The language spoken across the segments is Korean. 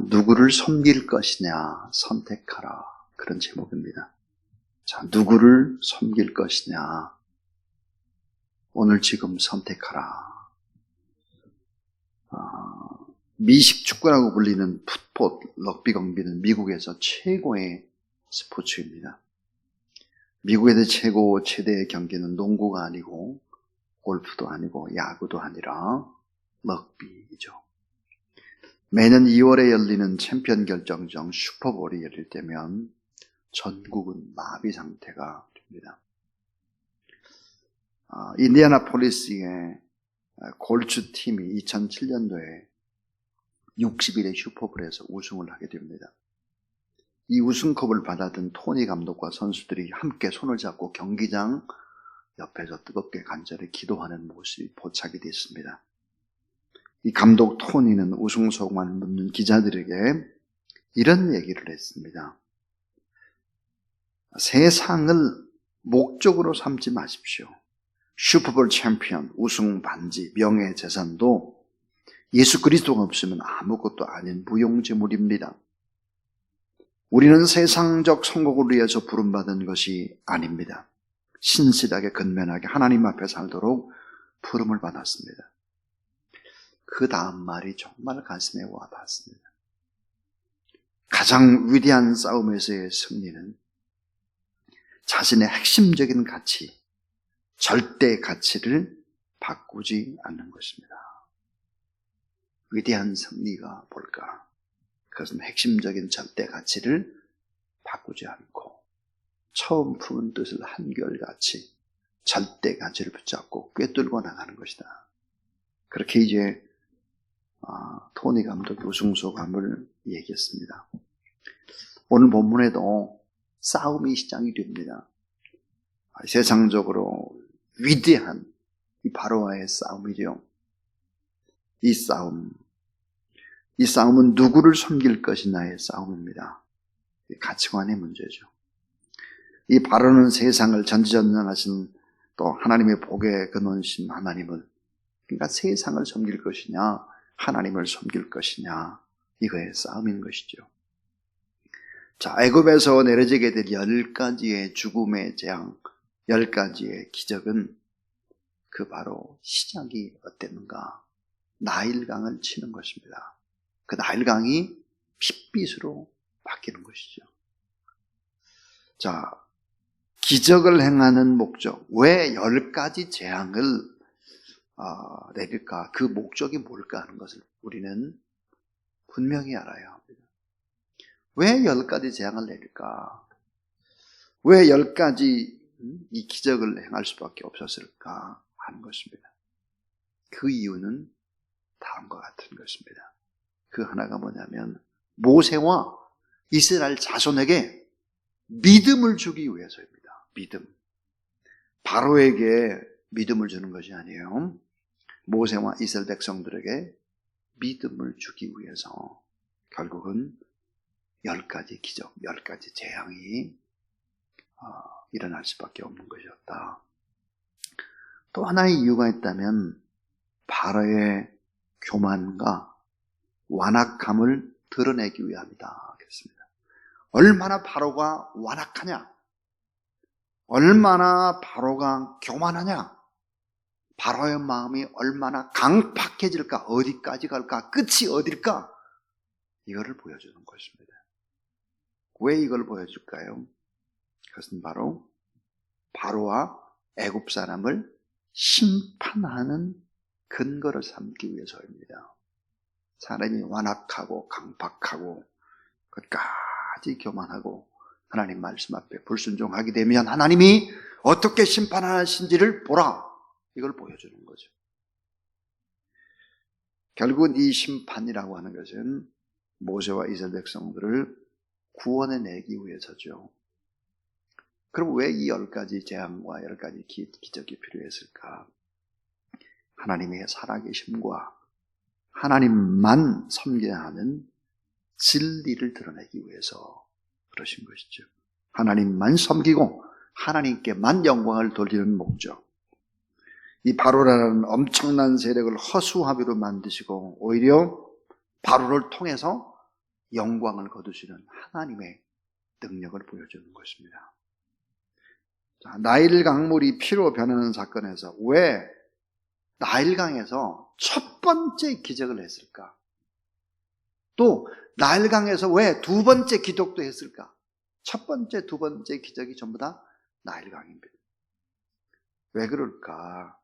누구를 섬길 것이냐 선택하라, 그런 제목입니다. 자, 누구를 섬길 것이냐, 오늘 지금 선택하라. 미식축구라고 불리는 풋볼, 럭비 경기는 미국에서 최고의 스포츠입니다. 미국에서 최대의 경기는 농구가 아니고 골프도 아니고 야구도 아니라 럭비이죠. 매년 2월에 열리는 챔피언 결정전 슈퍼볼이 열릴 때면 전국은 마비 상태가 됩니다. 인디애나폴리스의 골츠 팀이 2007년도에 60일의 슈퍼볼에서 우승을 하게 됩니다. 이 우승컵을 받아든 토니 감독과 선수들이 함께 손을 잡고 경기장 옆에서 뜨겁게 간절히 기도하는 모습이 포착이 됐습니다. 이 감독 토니는 우승 소감을 묻는 기자들에게 이런 얘기를 했습니다. 세상을 목적으로 삼지 마십시오. 슈퍼볼 챔피언, 우승 반지, 명예재산도 예수 그리스도가 없으면 아무것도 아닌 무용지물입니다. 우리는 세상적 성공을 위해서 부름받은 것이 아닙니다. 신실하게 근면하게 하나님 앞에 살도록 부름을 받았습니다. 그 다음 말이 정말 가슴에 와닿았습니다. 가장 위대한 싸움에서의 승리는 자신의 핵심적인 가치, 절대 가치를 바꾸지 않는 것입니다. 위대한 승리가 뭘까? 그것은 핵심적인 절대 가치를 바꾸지 않고 처음 품은 뜻을 한결같이 절대 가치를 붙잡고 꿰뚫고 나가는 것이다. 그렇게 이제 토니 감독 우승 소감을 얘기했습니다. 오늘 본문에도 싸움이 시작이 됩니다. 세상적으로 위대한 이 바로와의 싸움이죠. 이 싸움은 누구를 섬길 것이냐의 싸움입니다. 가치관의 문제죠. 이 바로는 세상을 전지전능하신 또 하나님의 복에 근원이신 하나님을, 그러니까 세상을 섬길 것이냐 하나님을 섬길 것이냐, 이거의 싸움인 것이죠. 자, 애굽에서 내려지게 될 10가지의 죽음의 재앙, 10가지의 기적은 그 바로 시작이 어땠는가? 나일강을 치는 것입니다. 그 나일강이 핏빛으로 바뀌는 것이죠. 자, 기적을 행하는 목적, 왜 10가지 재앙을 내릴까? 그 목적이 뭘까 하는 것을 우리는 분명히 알아야 합니다. 왜 10가지 재앙을 내릴까? 왜 10가지 이 기적을 행할 수밖에 없었을까 하는 것입니다. 그 이유는 다음과 같은 것입니다. 그 하나가 뭐냐면 모세와 이스라엘 자손에게 믿음을 주기 위해서입니다. 믿음. 바로에게 믿음을 주는 것이 아니에요. 모세와 이스라엘 백성들에게 믿음을 주기 위해서 결국은 10가지 기적, 10가지 재앙이 일어날 수밖에 없는 것이었다. 또 하나의 이유가 있다면 바로의 교만과 완악함을 드러내기 위함이다. 그렇습니다. 얼마나 바로가 완악하냐, 얼마나 바로가 교만하냐, 바로의 마음이 얼마나 강팍해질까, 어디까지 갈까, 끝이 어딜까, 이거를 보여주는 것입니다. 왜 이걸 보여줄까요? 그것은 바로 바로와 애굽 사람을 심판하는 근거를 삼기 위해서입니다. 사람이 완악하고 강팍하고 끝까지 교만하고 하나님 말씀 앞에 불순종하게 되면 하나님이 어떻게 심판하신지를 보라, 이걸 보여주는 거죠. 결국은 이 심판이라고 하는 것은 모세와 이스라엘 백성들을 구원해내기 위해서죠. 그럼 왜 이 10가지 재앙과 10가지 기적이 필요했을까? 하나님의 살아계심과 하나님만 섬겨야 하는 진리를 드러내기 위해서 그러신 것이죠. 하나님만 섬기고 하나님께만 영광을 돌리는 목적. 이 바로라는 엄청난 세력을 허수아비로 만드시고 오히려 바로를 통해서 영광을 거두시는 하나님의 능력을 보여주는 것입니다. 자, 나일 강물이 피로 변하는 사건에서 왜 나일강에서 첫 번째 기적을 했을까? 또 나일강에서 왜 두 번째 기적도 했을까? 첫 번째, 두 번째 기적이 전부 다 나일강입니다. 왜 그럴까?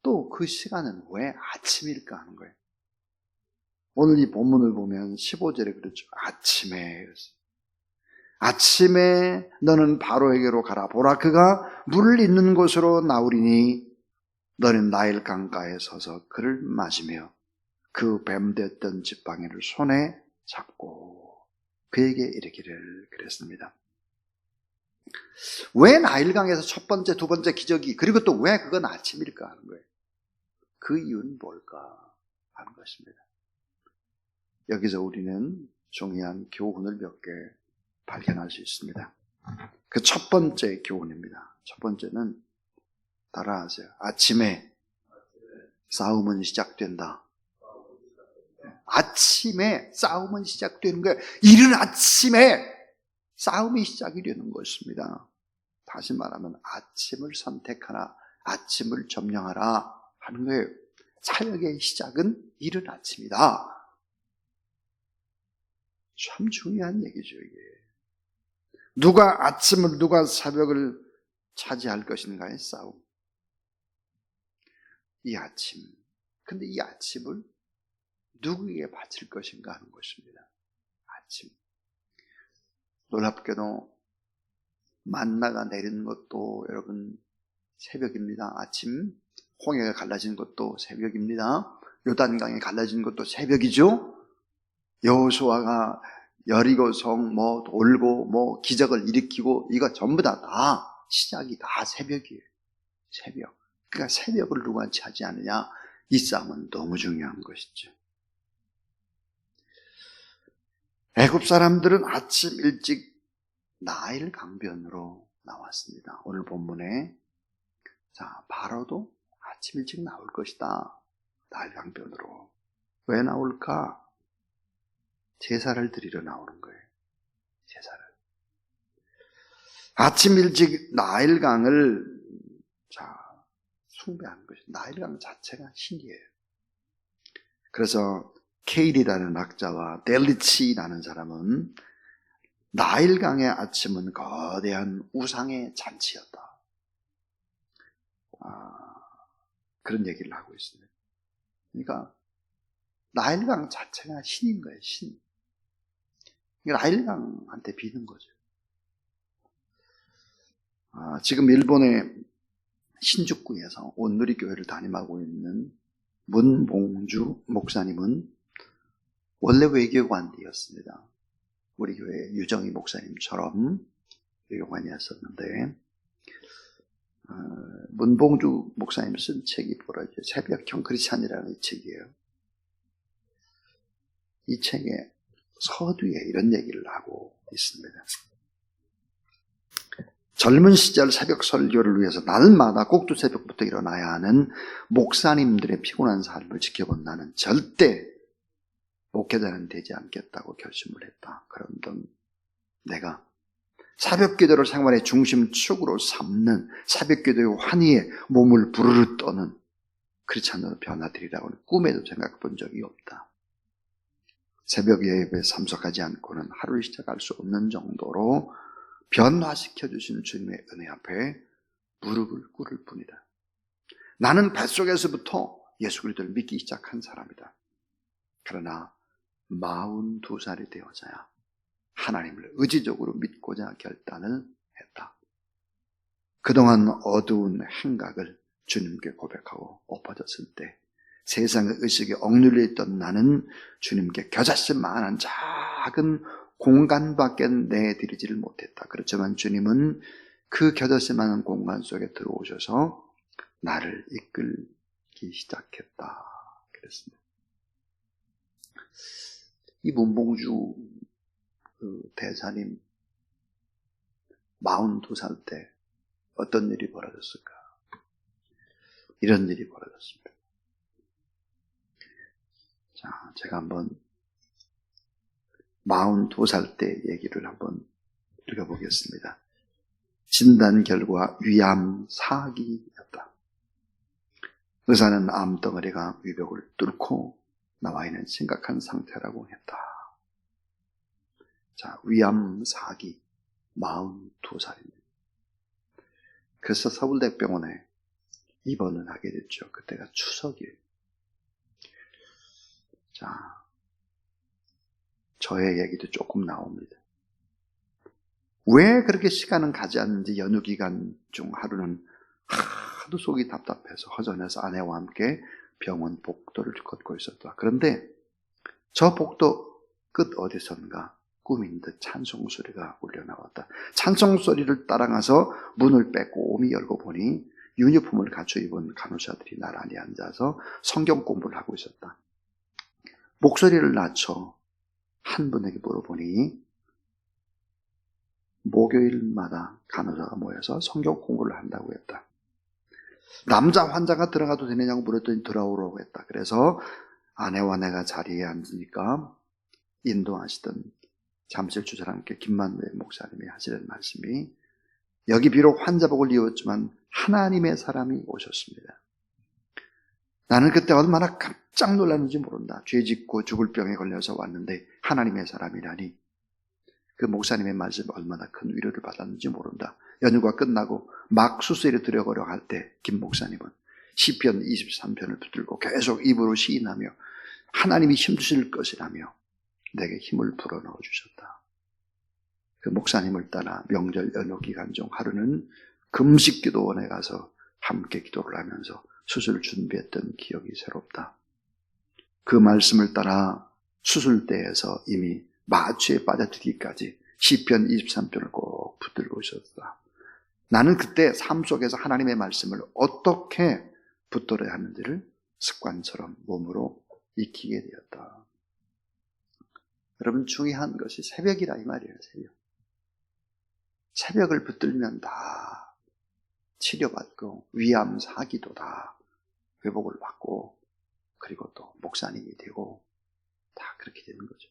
또 그 시간은 왜 아침일까 하는 거예요. 오늘 이 본문을 보면 15절에 그렇죠. 아침에 너는 바로에게로 가라. 보라, 그가 물 있는 곳으로 나오리니 너는 나일 강가에 서서 그를 마시며 그 뱀됐던 지팡이를 손에 잡고 그에게 이르기를 그랬습니다. 왜 나일강에서 첫 번째, 두 번째 기적이, 그리고 또 왜 그건 아침일까 하는 거예요. 그 이유는 뭘까 하는 것입니다. 여기서 우리는 중요한 교훈을 몇 개 발견할 수 있습니다. 그 첫 번째 교훈입니다. 첫 번째는 따라하세요. 아침에 싸움은 시작된다. 아침에 싸움은 시작되는 거예요. 이른 아침에 싸움이 시작이 되는 것입니다. 다시 말하면 아침을 선택하라, 아침을 점령하라 하는 거예요. 사역의 시작은 이른 아침이다. 참 중요한 얘기죠, 이게. 누가 아침을, 누가 새벽을 차지할 것인가의 싸움. 이 아침. 근데 이 아침을 누구에게 바칠 것인가 하는 것입니다. 아침. 놀랍게도 만나가 내리는 것도 여러분 새벽입니다. 아침. 홍해가 갈라지는 것도 새벽입니다. 요단강이 갈라지는 것도 새벽이죠. 여호수아가 여리고성 돌고 기적을 일으키고 이거 전부 다 시작이 다 새벽이에요. 새벽. 그러니까 새벽을 누가 차지하느냐, 이 싸움은 너무 중요한 것이죠. 애굽 사람들은 아침 일찍 나일 강변으로 나왔습니다. 오늘 본문에 자, 바로도 아침 일찍 나올 것이다. 나일 강변으로. 왜 나올까? 제사를 드리러 나오는 거예요. 제사를. 아침 일찍 나일강을 숭배하는 것이, 나일강 자체가 신기해요. 그래서 케일이라는 학자와 델리치라는 사람은 나일강의 아침은 거대한 우상의 잔치였다. 그런 얘기를 하고 있습니다. 그러니까 나일강 자체가 신인 거예요, 신. 나일강한테 비는 거죠. 지금 일본의 신주쿠에서 온누리교회를 담임하고 있는 문봉주 목사님은 원래 외교관이었습니다. 우리 교회 유정희 목사님처럼 외교관이었었는데, 문봉주 목사님 쓴 책이 뭐라죠? 새벽형 크리스찬이라는 책이에요. 이 책에 서두에 이런 얘기를 하고 있습니다. 젊은 시절 새벽 설교를 위해서 날마다 꼭두새벽부터 일어나야 하는 목사님들의 피곤한 삶을 지켜본 나는 절대 목회자는 되지 않겠다고 결심을 했다. 그런데 내가 새벽기도를 생활의 중심축으로 삼는, 새벽기도의 환희에 몸을 부르르 떠는 크리스찬으로 변화되리라고는 꿈에도 생각해 본 적이 없다. 새벽 예배에 참석하지 않고는 하루를 시작할 수 없는 정도로 변화시켜 주신 주님의 은혜 앞에 무릎을 꿇을 뿐이다. 나는 뱃속에서부터 예수 그리스도를 믿기 시작한 사람이다. 그러나 42살이 되어서야 하나님을 의지적으로 믿고자 결단을 했다. 그동안 어두운 행각을 주님께 고백하고 엎어졌을 때 세상의 의식에 억눌려 있던 나는 주님께 겨자씨 만한 작은 공간밖에 내드리지를 못했다. 그렇지만 주님은 그 겨자씨만한 공간 속에 들어오셔서 나를 이끌기 시작했다. 그랬습니다. 이 문봉주 대사님 42살 때 어떤 일이 벌어졌을까? 이런 일이 벌어졌습니다. 자, 제가 한번 42살 때 얘기를 한번 읽어보겠습니다. 진단 결과 위암 4기였다. 의사는 암덩어리가 위벽을 뚫고 나와 있는 심각한 상태라고 했다. 자, 위암 4기, 42살입니다. 그래서 서울대병원에 입원을 하게 됐죠. 그때가 추석이에요. 자, 저의 얘기도 조금 나옵니다. 왜 그렇게 시간은 가지 않는지 연휴 기간 중 하루는 하도 속이 답답해서 허전해서 아내와 함께 병원 복도를 걷고 있었다. 그런데 저 복도 끝 어디선가 꿈인 듯 찬송 소리가 울려나왔다. 찬송 소리를 따라가서 문을 빼꼼히 열고 보니 유니폼을 갖춰 입은 간호사들이 나란히 앉아서 성경 공부를 하고 있었다. 목소리를 낮춰 한 분에게 물어보니 목요일마다 간호사가 모여서 성경 공부를 한다고 했다. 남자 환자가 들어가도 되느냐고 물었더니 들어오라고 했다. 그래서 아내와 내가 자리에 앉으니까 인도하시던 잠실 주사람께 김만배 목사님이 하시는 말씀이 여기 비록 환자복을 입었지만 하나님의 사람이 오셨습니다. 나는 그때 얼마나 깜짝 놀랐는지 모른다. 죄 짓고 죽을 병에 걸려서 왔는데 하나님의 사람이라니. 그 목사님의 말씀이 얼마나 큰 위로를 받았는지 모른다. 연휴가 끝나고 막 수술에 들어가려고 할 때 김 목사님은 시편 23편을 붙들고 계속 입으로 시인하며 하나님이 힘주실 것이라며 내게 힘을 불어넣어 주셨다. 그 목사님을 따라 명절 연휴 기간 중 하루는 금식기도원에 가서 함께 기도를 하면서 수술을 준비했던 기억이 새롭다. 그 말씀을 따라 수술대에서 이미 마취에 빠져들기까지 시편 23편을 꼭 붙들고 있었다. 나는 그때 삶 속에서 하나님의 말씀을 어떻게 붙들어야 하는지를 습관처럼 몸으로 익히게 되었다. 여러분, 중요한 것이 새벽이라 이 말이에요. 새벽. 새벽을 붙들면 다 치료받고 위암 4기도 다 회복을 받고 그리고 또 목사님이 되고 다 그렇게 되는 거죠.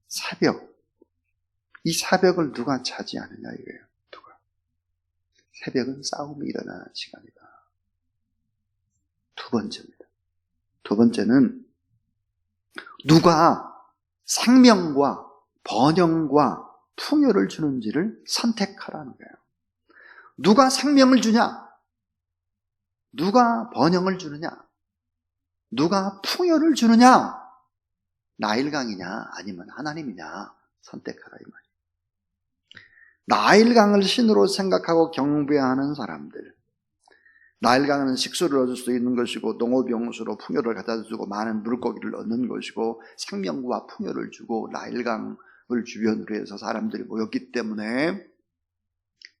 새벽. 이 새벽을 누가 차지하느냐 이거예요. 누가. 새벽은 싸움이 일어나는 시간이다. 두 번째입니다. 두 번째는 누가 생명과 번영과 풍요를 주는지를 선택하라는 거예요. 누가 생명을 주냐? 누가 번영을 주느냐? 누가 풍요를 주느냐? 나일강이냐 아니면 하나님이냐 선택하라 이 말이에요. 나일강을 신으로 생각하고 경배하는 사람들, 나일강은 식수를 얻을 수 있는 것이고 농업용수로 풍요를 갖다 주고 많은 물고기를 얻는 것이고 생명과 풍요를 주고 나일강을 주변으로 해서 사람들이 모였기 때문에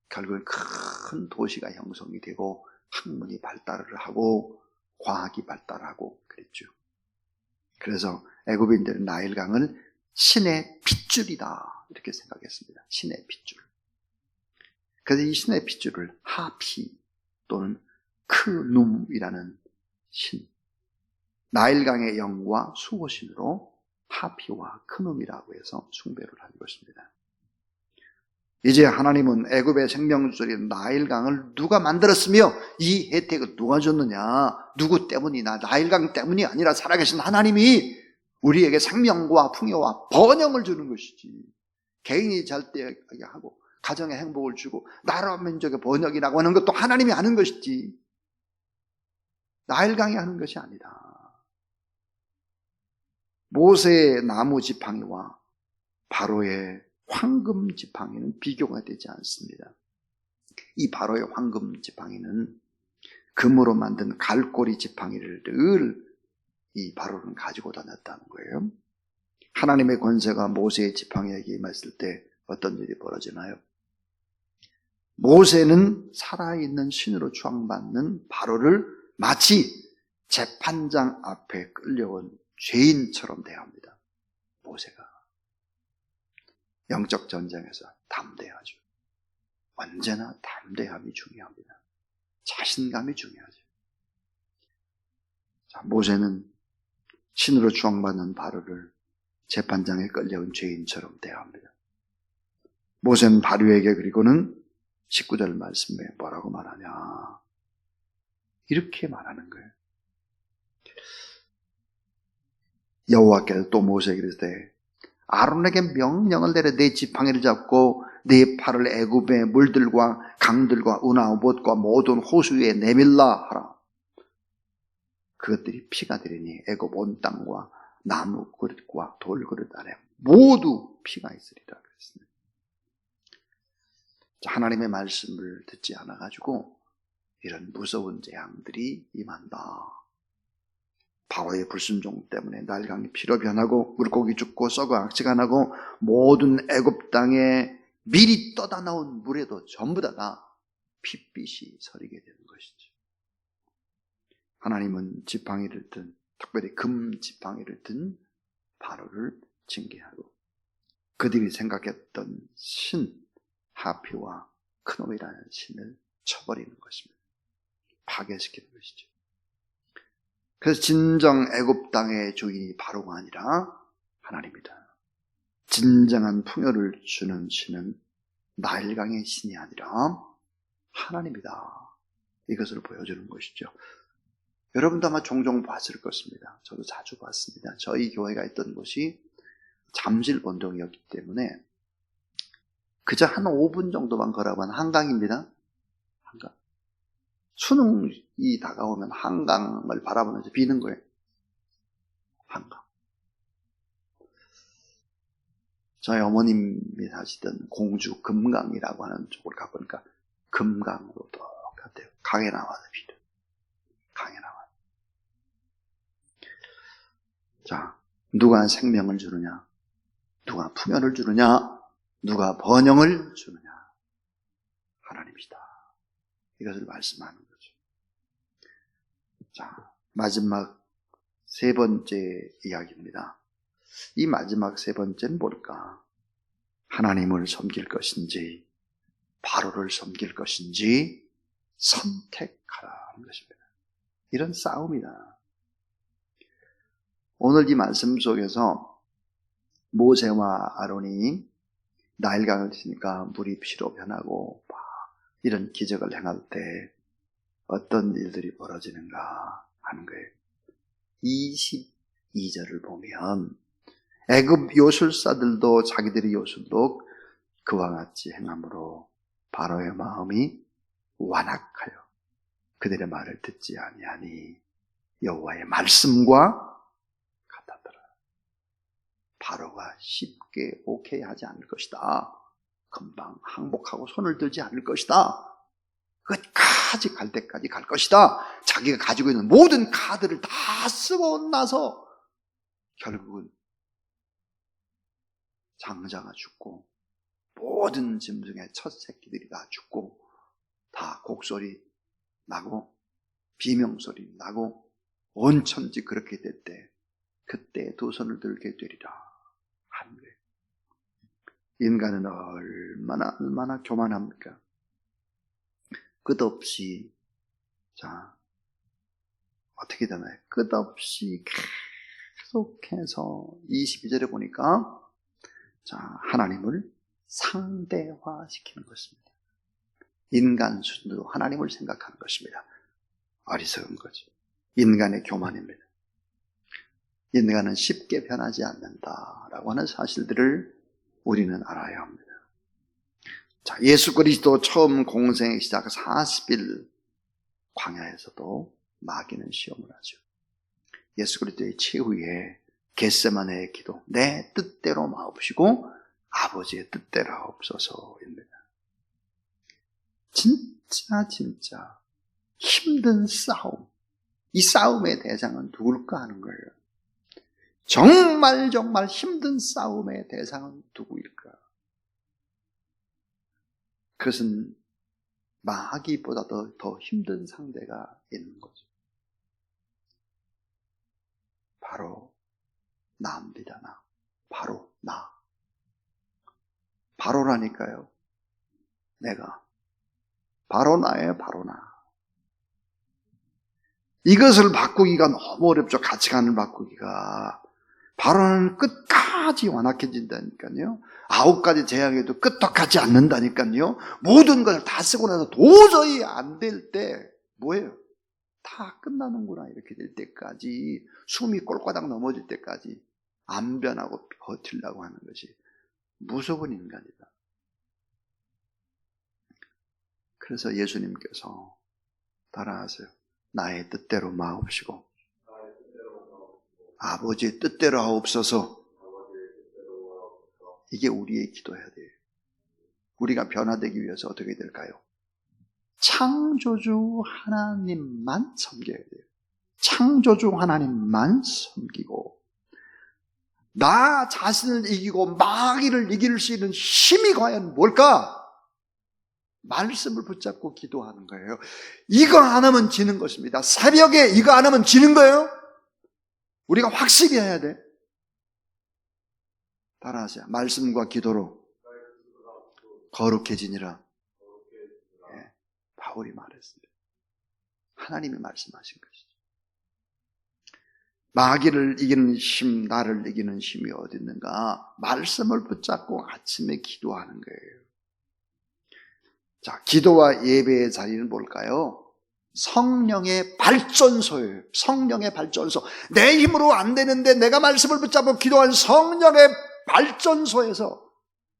결국은 큰 도시가 형성이 되고 학문이 발달을 하고 과학이 발달하고 그랬죠. 그래서 애굽인들은 나일강을 신의 핏줄이다 이렇게 생각했습니다. 신의 핏줄. 그래서 이 신의 핏줄을 하피 또는 크눔이라는 신, 나일강의 영과 수호신으로 하피와 크눔이라고 해서 숭배를 하고 있습니다. 이제 하나님은 애굽의 생명줄인 나일강을 누가 만들었으며 이 혜택을 누가 줬느냐? 누구 때문이나 나일강 때문이 아니라 살아계신 하나님이 우리에게 생명과 풍요와 번영을 주는 것이지. 개인이 잘 되게 하고 가정의 행복을 주고 나라 민족의 번영이라고 하는 것도 하나님이 하는 것이지 나일강이 하는 것이 아니다. 모세의 나무 지팡이와 바로의 황금 지팡이는 비교가 되지 않습니다. 이 바로의 황금 지팡이는 금으로 만든 갈고리 지팡이를 늘 이 바로는 가지고 다녔다는 거예요. 하나님의 권세가 모세의 지팡이에게 임했을 때 어떤 일이 벌어지나요? 모세는 살아있는 신으로 추앙받는 바로를 마치 재판장 앞에 끌려온 죄인처럼 대합니다. 모세가. 영적 전쟁에서 담대하죠. 언제나 담대함이 중요합니다. 자신감이 중요하죠. 자, 모세는 신으로 추앙받는 바로를 재판장에 끌려온 죄인처럼 대합니다. 모세는 바로에게 그리고는 19절 말씀에 뭐라고 말하냐, 이렇게 말하는 거예요. 여호와께서 또 모세에게 이르시되 아론에게 명령을 내려 내 지팡이를 잡고 네 팔을 애굽의 물들과 강들과 운하와 못과 모든 호수 위에 내밀라 하라. 그것들이 피가 되리니 애굽 온 땅과 나무 그릇과 돌 그릇 안에 모두 피가 있으리라 그랬습니다. 하나님의 말씀을 듣지 않아가지고 이런 무서운 재앙들이 임한다. 바로의 불순종 때문에 날강이 피로 변하고 물고기 죽고 썩어 악취가 나고 모든 애굽 땅에 미리 떠다 나온 물에도 전부 다 핏빛이 서리게 되는 것이죠. 하나님은 지팡이를 든, 특별히 금 지팡이를 든 바로를 징계하고 그들이 생각했던 신 하피와 크놈이라는 신을 쳐버리는 것입니다. 파괴시키는 것이죠. 그래서 진정 애굽 땅의 주인이 바로가 아니라 하나님이다. 진정한 풍요를 주는 신은 나일강의 신이 아니라 하나님이다. 이것을 보여주는 것이죠. 여러분도 아마 종종 봤을 것입니다. 저도 자주 봤습니다. 저희 교회가 있던 곳이 잠실 원동이었기 때문에 그저 한 5분 정도만 걸어가면 한강입니다. 한강. 수능이 다가오면 한강을 바라보면서 비는 거예요. 한강. 저희 어머님이 사시던 공주 금강이라고 하는 쪽을 가보니까 금강으로 똑같아요. 강에 나와서 비는. 강에 나와서. 자, 누가 생명을 주느냐? 누가 풍요를 주느냐? 누가 번영을 주느냐? 하나님이다. 이것을 말씀하는 거죠. 자, 마지막 세 번째 이야기입니다. 이 마지막 세 번째는 뭘까? 하나님을 섬길 것인지 바로를 섬길 것인지 선택하라는 것입니다. 이런 싸움이다. 오늘 이 말씀 속에서 모세와 아론이 나일강을 치니까 물이 피로 변하고 이런 기적을 행할 때 어떤 일들이 벌어지는가 하는 거예요. 22절을 보면 애굽 요술사들도 자기들의 요술도 그와 같이 행함으로 바로의 마음이 완악하여 그들의 말을 듣지 아니하니 여호와의 말씀과 같았더라. 바로가 쉽게 오케이 하지 않을 것이다. 금방 항복하고 손을 들지 않을 것이다. 끝까지 갈 때까지 갈 것이다. 자기가 가지고 있는 모든 카드를 다 쓰고 나서 결국은 장자가 죽고 모든 짐승의 첫 새끼들이 다 죽고 다 곡소리 나고 비명소리 나고 온 천지 그렇게 될 때 그때 두 손을 들게 되리라 하는 거예요. 인간은 얼마나 교만합니까? 끝없이 어떻게 되나요? 끝없이 계속해서 22절에 보니까 하나님을 상대화시키는 것입니다. 인간 수준으로 하나님을 생각하는 것입니다. 어리석은 거죠. 인간의 교만입니다. 인간은 쉽게 변하지 않는다라고 하는 사실들을 우리는 알아야 합니다. 예수 그리스도 처음 공생의 시작 40일 광야에서도 마귀는 시험을 하죠. 예수 그리스도의 최후에 겟세마네의 기도, 내 뜻대로 마옵시고 아버지의 뜻대로 하옵소서입니다. 진짜 힘든 싸움, 이 싸움의 대상은 누굴까 하는 거예요. 정말 힘든 싸움의 대상은 누구일까? 그것은 마귀보다 더 힘든 상대가 있는 거죠. 바로 나입니다. 바로 나. 바로라니까요. 내가. 바로 나예요. 바로 나. 이것을 바꾸기가 너무 어렵죠. 가치관을 바꾸기가. 바로는 끝까지 끝까지 완악해진다니까요. 9가지 재앙에도 끄떡하지 않는다니까요. 모든 것을 다 쓰고 나서 도저히 안 될 때 뭐예요? 다 끝나는구나 이렇게 될 때까지, 숨이 꼴까닥 넘어질 때까지 안 변하고 버틸라고 하는 것이 무서운 인간이다. 그래서 예수님께서 따라하세요. 나의 뜻대로 마옵시고 아버지의 뜻대로 하옵소서. 이게 우리의 기도해야 돼요. 우리가 변화되기 위해서 어떻게 될까요? 창조주 하나님만 섬겨야 돼요. 창조주 하나님만 섬기고, 나 자신을 이기고 마귀를 이길 수 있는 힘이 과연 뭘까? 말씀을 붙잡고 기도하는 거예요. 이거 안 하면 지는 것입니다. 새벽에 이거 안 하면 지는 거예요. 우리가 확실히 해야 돼. 따라하세요. 말씀과 기도로 거룩해지니라. 네, 바울이 말했습니다. 하나님이 말씀하신 것이죠. 마귀를 이기는 힘, 나를 이기는 힘이 어디 있는가? 말씀을 붙잡고 아침에 기도하는 거예요. 자, 기도와 예배의 자리는 뭘까요? 성령의 발전소예요. 성령의 발전소. 내 힘으로 안 되는데 내가 말씀을 붙잡고 기도한 성령의 발전소에서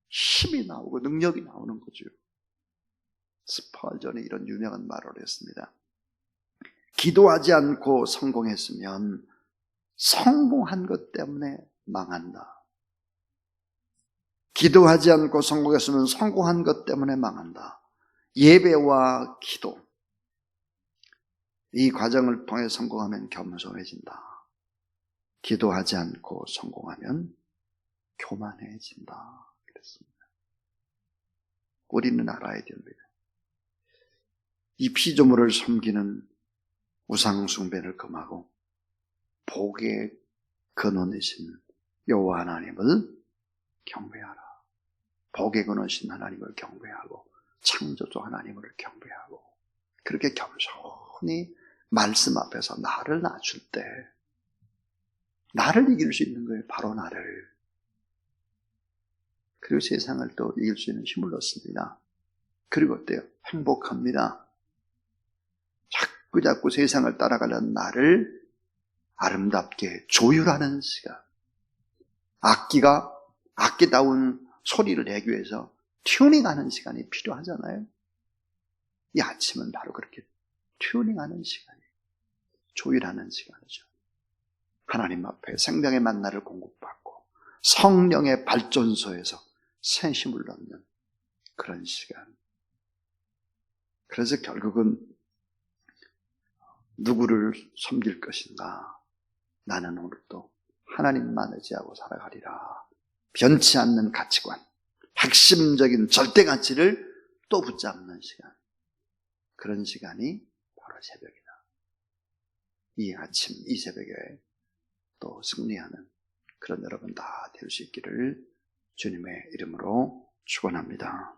힘이 나오고 능력이 나오는 거죠. 스펄전이 이런 유명한 말을 했습니다. 기도하지 않고 성공했으면 성공한 것 때문에 망한다. 기도하지 않고 성공했으면 성공한 것 때문에 망한다. 예배와 기도, 이 과정을 통해 성공하면 겸손해진다. 기도하지 않고 성공하면 교만해진다. 그랬습니다. 우리는 알아야 됩니다. 이 피조물을 섬기는 우상숭배를 금하고 복의 근원이신 여호와 하나님을 경배하라. 복의 근원이신 하나님을 경배하고 창조주 하나님을 경배하고, 그렇게 겸손히 말씀 앞에서 나를 낮출 때 나를 이길 수 있는 거예요. 바로 나를. 그리고 세상을 또 이길 수 있는 힘을 얻습니다. 그리고 어때요? 행복합니다. 자꾸 세상을 따라가려는 나를 아름답게 조율하는 시간. 악기다운 소리를 내기 위해서 튜닝하는 시간이 필요하잖아요. 이 아침은 바로 그렇게 튜닝하는 시간이에요. 조율하는 시간이죠. 하나님 앞에 생명의 만나를 공급받고 성령의 발전소에서 새 힘을 얻는 그런 시간. 그래서 결국은 누구를 섬길 것인가? 나는 오늘도 하나님만 의지하고 살아가리라. 변치 않는 가치관, 핵심적인 절대 가치를 또 붙잡는 시간. 그런 시간이 바로 새벽이다. 이 아침, 이 새벽에 또 승리하는 그런 여러분 다 될 수 있기를 주님의 이름으로 축원합니다.